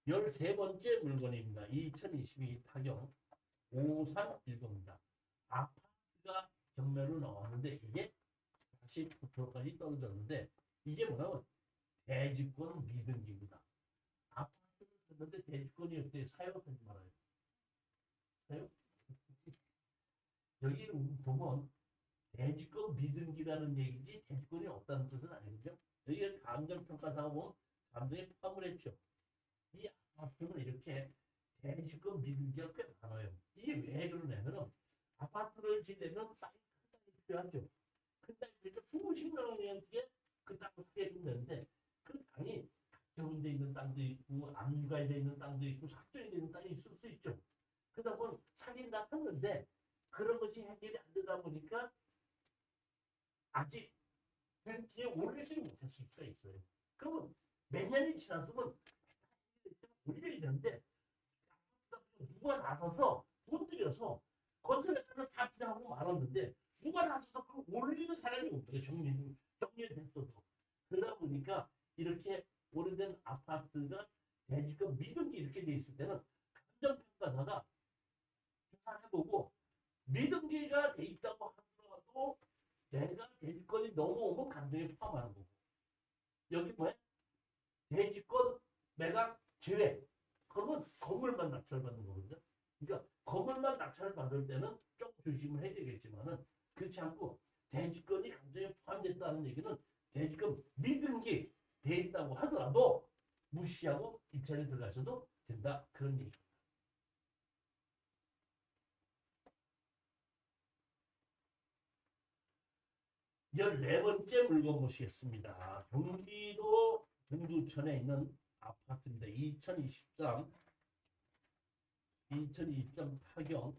13번째 물건입니다. 2022 타경 5310입니다. 아파트가 경매로 나왔는데 이게 49%까지 떨어졌는데 이게 뭐냐면 대지권 미등기입니다. 아파트를 샀는데 대지권이 어때? 사용하지 말아요. 사용? 여기 보면 대지권 미등기라는 얘기지 대지권이 없다는 뜻은 아니거든요. 여기가 감정평가사하고 감정에 포함을 했죠. 이 아파트는 이렇게 대지권 미등기가 꽤 많아요. 이게 왜 그러냐면은 아파트를 지려면 땅이 큰 땅이 필요하죠. 큰 땅이 필요해 수십만 원이게 그 땅을 크게 주면 되는데 그 땅이 가정돼 있는 땅도 있고 안가에 있는 땅도 있고 sak전이 되는 땅이 있을 수 있죠. 그러다 보면 사긴 다 샀는데 그런 것이 해결이 안 되다 보니까 아직 뒤에 올리지 못했을 수가 있어요. 그러면 몇 년이 지났으면 올려야 되는데 누가 나서서 돈 들여서 건설회사는 다 필요하고 말았는데 누가 나서서 그 올리는 사람이 없어요. 정리됐어도. 그러다 보니까 이렇게 오래된 아파트가 대지권 미등기 이렇게 돼 있을 때는 감정평가사가 조사해보고 미등기가 돼 있다고 하더라도 내가 대지권이 넘어오면 감정에 포함하는 거고 여기 뭐야? 대지권 매각 제외. 그러면 건물만 낙찰받는 거거든요. 그러니까 건물만 낙찰을 받을 때는 좀 조심을 해야 되겠지만은 그렇지 않고 대지권이 감정에 포함됐다는 얘기는 대지권 미등기 돼 있다고 하더라도 무시하고 입찰에 들어가셔도 된다. 그런 얘기입니다. 14번째 물건 보시겠습니다. 경기도 동두천에 있는 아파트입니다. 2023 타경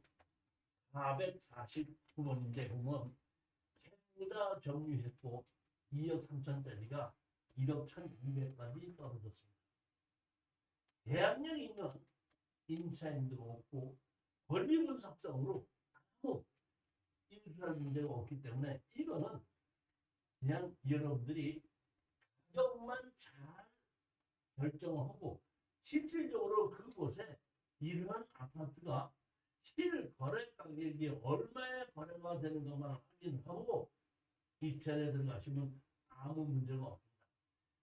449번인데 보면 전부 정리했고 2억 3천짜리가 1억 1,200까지 떨어졌습니다. 대학력이 있는 임차인도 없고 권리 분석성으로 아무 인수할 문제가 없기 때문에 이거는 그냥 여러분들이 가격만 잘 결정을 하고 실질적으로 그곳에 이러한 아파트가 실거래 가격이 얼마에 거래가 되는 것만 확인하고 입찰에 들어가시면 아무 문제가 없습니다.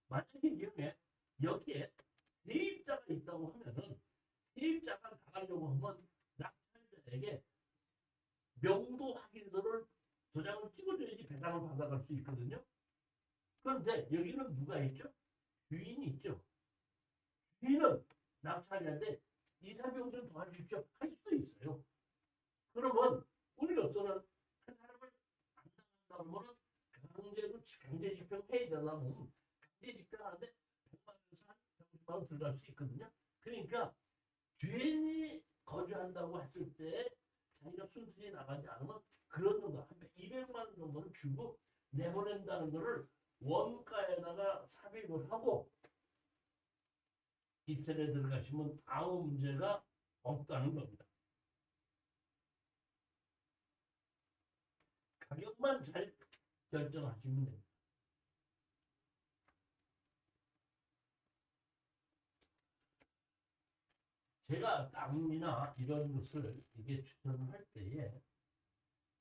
만약에 이경에 여기에 세입자가 있다고 하면은 세입자가 나가려고 하면 낙찰자에게 명도 확인서를 도장을 찍어줘야지 배당을 받아갈 수 있거든요. 그런데 여기는 누가 있죠? 주인이 있죠. 주인은 낙찰자인데 이사비용 좀 도와주십시오 할 수도 있어요. 그러면 우리 어쩌면 그 사람을 안 당한다면 강제 집행해야 되려면 강제 집행하는데 100만 원에서 한 150만 원 들어갈 수 있거든요. 그러니까 주인이 거주한다고 했을 때 자기가 순순히 나가지 않으면 그런 정도 한 200만 원 정도는 주고 내보낸다는 것을 원가에다가 삽입을 하고 입찰에 들어가시면 아무 문제가 없다는 겁니다. 가격만 잘 결정하시면 됩니다. 제가 땅이나 이런 것을 이게 추천을 할 때에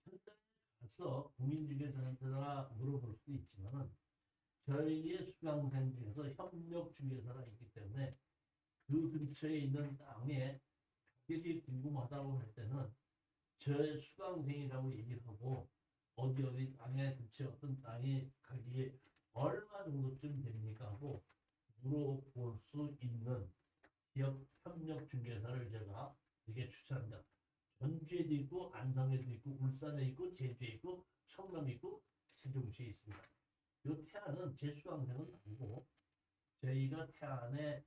현장에 가서 공인중개사한테나 물어볼 수도 있지만 저희의 수강생 중에서 협력 중개사가 있기 때문에 그 근처에 있는 땅에 가격이 궁금하다고 할 때는 저의 수강생이라고 얘기를 하고 어디 땅에 근처에 어떤 땅이 가격이 얼마 정도쯤 됩니까 하고 물어볼 수 있는 지역 협력 중개사를 제가 이게 추천합니다. 전주에도 있고 안성에도 있고 울산에 있고 제주에 있고 청남에 있고 세종시에 있습니다. 이 태안은 제 수강생은 아니고 저희가 태안에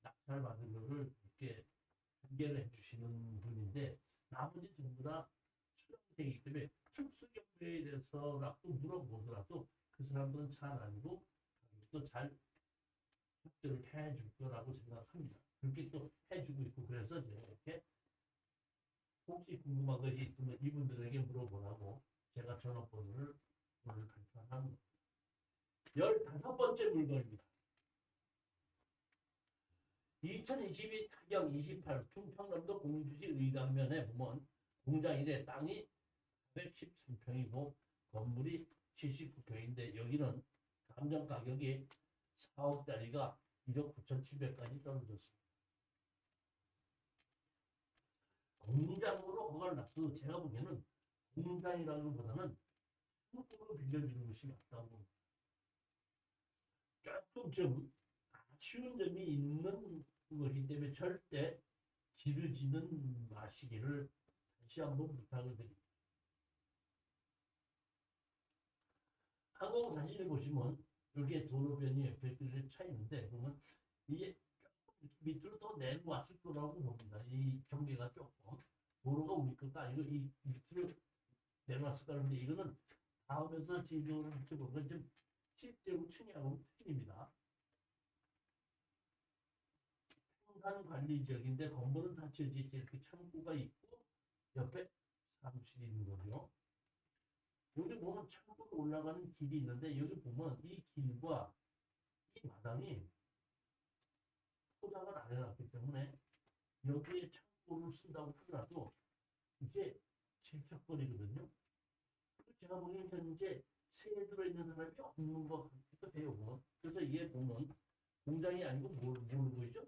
낙찰받은 것을 이렇게 중개를 해주시는 분인데 나머지 전부 다 수강생이기 때문에 특수경매에 대해서라도 물어보더라도 그 사람들은 잘 알고 또 잘 협조를 해줄 거라고 생각합니다. 그렇게 또 해주고 있고 그래서 제가 이렇게 혹시 궁금한 것이 있으면 이분들에게 물어보라고 제가 전화번호를 오늘 발표한 15번째 물건입니다. 2022 타경 28 충청남도 공주시 의당면에 보면 공장이래 땅이 113평이고 건물이 79평인데 여기는 감정 가격이 4억짜리가 1억 9,700까지 떨어졌습니다. 공장으로 그걸 놔둬도 제가 보기에는 공장이라는 것보다는 창고로 빌려주는 것이 맞다고 봅니다. 조금 좀 아쉬운 점이 있는 것이기 때문에 절대 지르지는 마시기를 다시 한번 부탁을 드립니다. 항공 사진을 보시면 여기에 도로변이 옆에 차 있는데 보면 이게 밑으로 더 내려왔을 거라고 봅니다. 이 경계가 조금 도로가 우리 것도 아니고 이 밑으로 내려왔을 거라는데 이거는 다음에서 지도를 붙여보면 좀 실제로 층이하고는 틀립니다. 생산 관리 지역인데 건물은 다 지어지지 이렇게 창고가 있고 옆에 사무실이 있는 거죠. 여기 보면 창고로 올라가는 길이 있는데 여기 보면 이 길과 이 마당이 포장을 안 해놨기 때문에 여기에 창고를 쓴다고 하더라도 이게 질척거리거든요. 제가 보기엔 현재 새에 들어있는 사람이 없는 것 같기도 해요. 그래서 이게 보면 공장이 아니고 뭘 보이죠?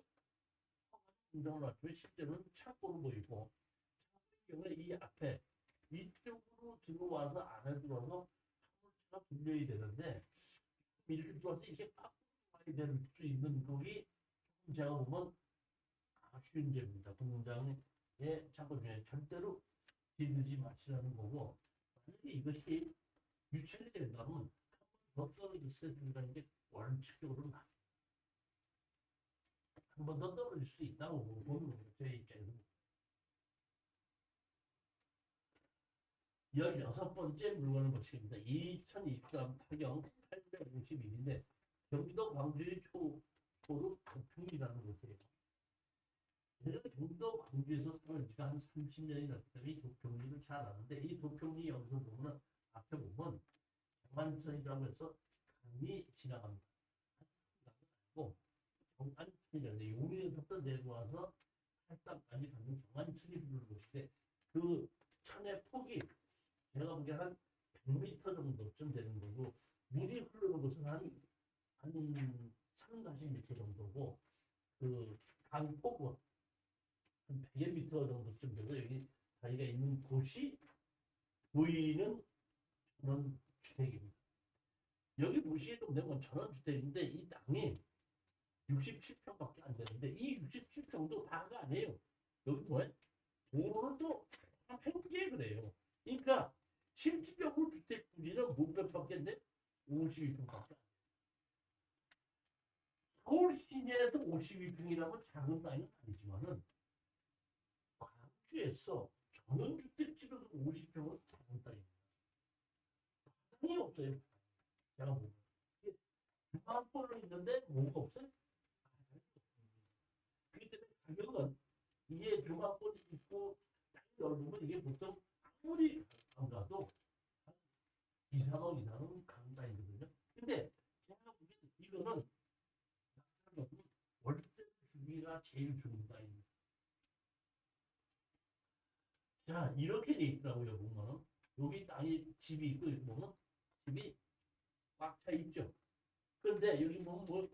공장을 놨지만 실제로는 창고로 보이고 창고의 경우에 이 앞에 이쪽으로 들어와서 안에 들어와서 화물차가 돌려야 되는데 이렇게 들어와서 이렇게 꽉 와야 될 수 있는 거기 제가 보면 아쉬운 점입니다. 공장의 창고 중에 절대로 뒤르지 마시라는 거고 만약에 이것이 유출이 된다면 더 떨어졌어야 된다는 게 원칙적으로 맞습니다. 한 번 더 떨어질 수 있다고 보는 거죠. 제 입장에서는. 16번째 물건을 보시겠습니다. 2023 타경 851인데 경기도 광주의 초로 도평리라는 곳이에요. 제가 경기도 광주에서 살은 지가 한 30년이 넘기 때문에 이 도평리를 잘 아는데 이 도평리 여기서 보면 앞에 보면 경안천이라고 해서 강이 지나갑니다. 고 경안천이라는데 용인에서부터 내려와서 팔당까지 가는 경안천이 흐르는 곳인데 그 천의 폭이 제가 보기에 한 100m 정도쯤 되는 거고 물이 흐르는 곳은 한 3, 40m 정도고 그 강폭은 한 100여 미터 정도쯤 돼서 여기 다리가 있는 곳이 보이는 전원주택입니다. 여기 보시게끔 되면 전원주택인데 이 땅이 67평밖에 안 되는데 이 67평도 다가 아니에요. 여기 뭐야? 도로를 또 팽개 그래요. 그러니까 실질적으로 주택 부지는 몇 평밖에 안 돼? 52평밖에 안 돼. 서울 시내에서 52평이라면 작은 땅은 아니지만은 광주에서 전원주택지로서 50평은 작은 땅입니다. 땅이 없어요. 제가 보면. 중앙권은 있는데 뭐가 없어요? 그렇기 때문에 가격은 이게 중앙권이 있고 땅이 넓으면 이게 보통 아무리 안 가도 2, 3억 이상은 가는 땅이거든요. 근데 제가 보기엔 이거는 월세 주기가 제일 좋은 땅입니다. 자, 이렇게 돼 있더라고요, 보면. 여기 땅이 집이 있고, 보면 집이 꽉 차 있죠. 그런데 여기 보면 뭐,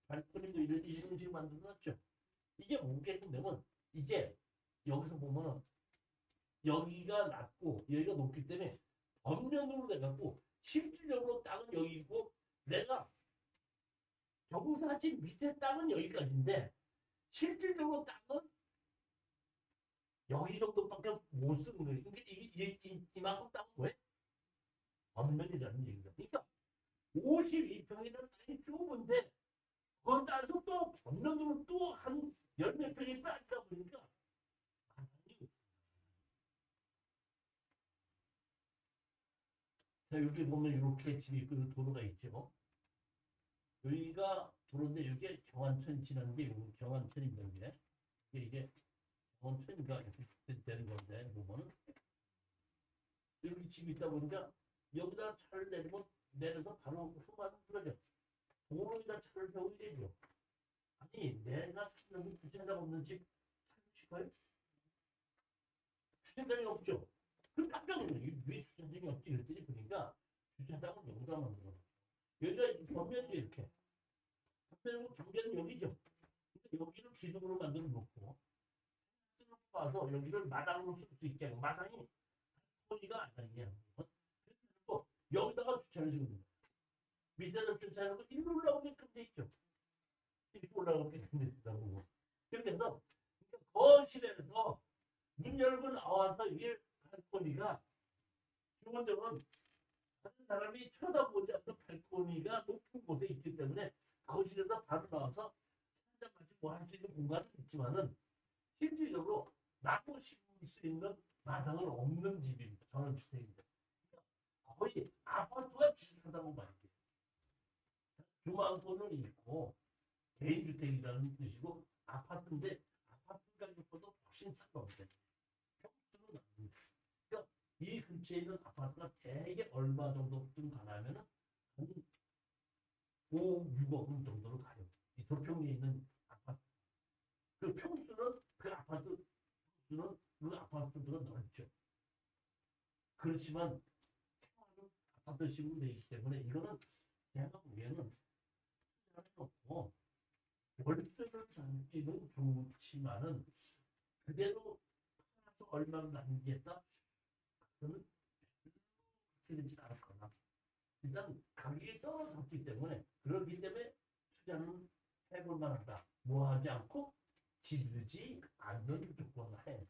발코니도 이런 식으로 만들어놨죠. 이게 뭐게 되면, 이게 여기서 보면은, 여기가 낮고, 여기가 높기 때문에, 엄연으로 돼갖고, 실질적으로 땅은 여기 있고, 내가 경사지 밑에 땅은 여기까지인데, 실질적으로 땅은 여기 정도밖에 못 쓰는 거예요. 그러니까 이만큼 땅은 왜? 엄면이라는 얘기죠. 그러니까 52평이라는 땅이 좁은데 그건 따라서 또 전면으로 또 한 열 몇 평이 빠지다 보니까 자, 여기 보면 이렇게 집이 있고 도로가 있죠. 여기가 도로인데 여기에 경안천 지나는 게 경안천입니다. 이게 경안천인가 이렇게 되는 건데 보면은 여기 집이 있다 보니까 여기다 차를 내리면 내려서 바로 흠만 들어져. 도로에다 차를 세우게 되죠. 아니 내가 찾는 주차장 없는 집 찾으실까요? 주차장이 없죠. 그럼 깜짝 놀라요. 왜 주차장이 없지? 이랬더니 보니까 주차장은 여기다 만들어. 여기가 벽면이죠 이렇게. 벽면이고 경계는 여기죠. 근데 여기를 기둥으로 만들어 놓고 와서 여기를 마당으로 쓸 수 있게 하고 마당이 소리가 안 나게 그리고 여기다가 주차를 지는 거예요. 밑에서 주차하고 일로 올라오게끔 돼 있죠. 이렇게 올라오게끔 돼 있다고. 그래서 거실에서 문 열고 나와서 일 발코니가 기본적으로 다른 사람이 쳐다보지 않는 발코니가 높은 곳에 있기 때문에 거실에서 바로 나와서 한잔 마시고 할 수 있는 공간은 있지만은 실질적으로 나무 심을 수 있는 마당은 없는 집입니다. 저는 주택입니다. 거의 아파트가 비슷하다고 말해요. 주망권은 있고 개인주택이라는 뜻이고 아파트인데 아파트 가격보다 훨씬 싼 겁니다. 평수는 아닙니다. 그러니까 이 근처에 있는 아파트가 대개 얼마 정도쯤 가냐면은 한 5, 6억 원 정도로 가요. 이 도평에 있는 아파트. 그 평수는 그 아파트 평수는 그 아파트보다 넓죠. 그렇지만 생활은 아파트식으로 되어 있기 때문에 이거는 제가 보기에는 없고 월세를 잡기는 좋지만은 그대로 팔아서 얼마를 남기겠다? 그러면 그렇게 되지 않을 거나 일단 가격이 떨어졌기 때문에 그렇기 때문에 투자는 해볼 만하다. 뭐 하지 않고 지르지 않는 조건을 해.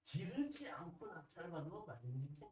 지르지 않고 낙찰 받으면 말입니다.